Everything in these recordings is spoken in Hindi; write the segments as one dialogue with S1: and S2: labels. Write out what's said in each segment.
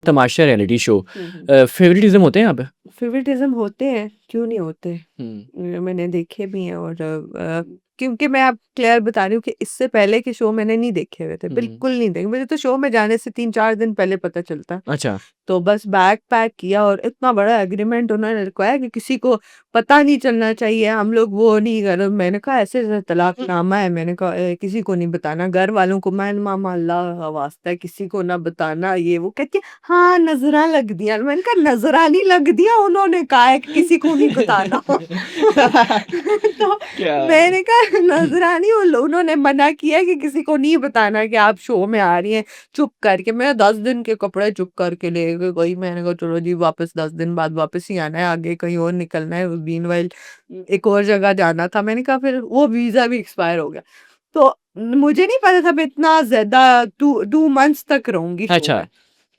S1: तमाशा रियलिटी शो
S2: हम्म।
S1: फेवरेटिज्म होते हैं यहाँ पे?
S2: फेवरेटिज्म होते हैं, क्यों नहीं होते। मैंने देखे भी हैं और क्योंकि मैं आप क्लियर बता रही हूँ कि इससे पहले के शो मैंने नहीं देखे हुए थे, बिल्कुल नहीं देखे। मुझे तो शो में जाने से 3-4 दिन पहले पता चलता।
S1: अच्छा।
S2: तो बस बैग पैक किया और इतना बड़ा एग्रीमेंट उन्होंने रखवाया कि किसी को पता नहीं चलना चाहिए, हम लोग वो नहीं कर। मैंने कहा ऐसे तलाकनामा है, मैंने कहा किसी को नहीं बताना, घर वालों को, मैं मामा अल्लाह वास्ता है किसी को ना बताना। ये वो कहती है हाँ नजरा लग दिया। मैंने कहा नजरा नहीं लग दिया, उन्होंने कहा है कि किसी को नहीं बताना। तो
S1: क्या?
S2: मैंने कहा नजरा नहीं, उन्होंने मना किया कि किसी को नहीं बताना कि आप शो में आ रही हैं। चुप करके मैं 10 दिन के कपड़े चुप करके ले गई। मैंने कहा चलो जी वापस 10 दिन बाद वापस ही आना है, आगे कहीं और निकलना है। मीनवाइल एक और जगह जाना था। मैंने कहा फिर वो वीजा भी एक्सपायर हो गया। तो मुझे नहीं पता था मैं इतना ज्यादा 2 मंथ्स तक रहूंगी शो
S1: अच्छा।
S2: में।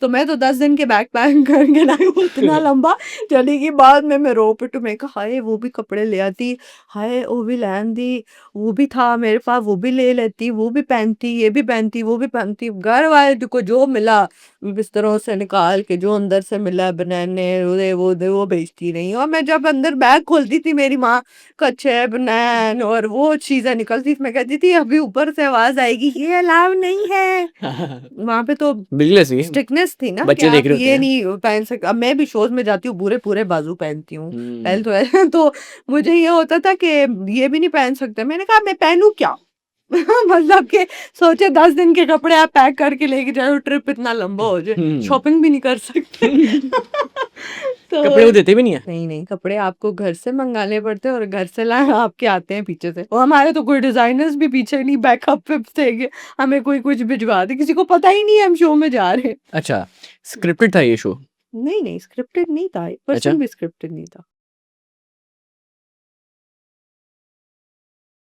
S2: तो मैं तो 10 दिन के बैग पैक करके लाई, वो इतना लंबा चली गई। बाद में मैं रो पिटू, मैं कहा हाय वो भी कपड़े ले आती, हाय वो भी लैन दी, वो भी था मेरे पास, वो भी ले लेती, वो भी पहनती, ये भी पहनती, वो भी पहनती। घर वाले को जो मिला बिस्तरों से निकाल के, जो अंदर से मिला बनाने वो बेचती रही। और मैं जब अंदर बैग खोलती थी मेरी माँ कच्छे बनैन और वो चीजें निकलती थी, मैं कहती थी अभी ऊपर से आवाज आएगी ये अलाउ नहीं है। वहां पे तो
S1: बिल्कुल ऐसी
S2: स्ट्रिक्टनेस थी ना कि
S1: बच्चे देख
S2: आप
S1: रहे होते
S2: ये
S1: हैं।
S2: नहीं पहन सकते। अब मैं भी शोज में जाती हूँ, पूरे पूरे बाजू पहनती हूँ पहले
S1: हम्म।
S2: तो तो मुझे ये होता था कि ये भी नहीं पहन सकते। मैंने कहा मैं पहनूं क्या। मतलब कि सोचे 10 दिन के कपड़े आप पैक करके लेके जाओ, ट्रिप इतना लंबा हो जाए, शॉपिंग भी नहीं कर सकते। तो
S1: कपड़े वो देते भी नहीं है।
S2: नहीं नहीं, कपड़े आपको घर से मंगाने पड़ते हैं और घर से लाए आपके आते हैं पीछे से। और हमारे तो कोई डिजाइनर्स भी पीछे नहीं, बैकअप पे थे कि हमें कोई कुछ भिजवा दे, किसी को पता ही नहीं है हम शो में जा रहे हैं।
S1: अच्छा, स्क्रिप्टेड था ये शो?
S2: नहीं नहीं, स्क्रिप्टेड नहीं था,
S1: अच्छा।
S2: 1% भी स्क्रिप्टेड नहीं था।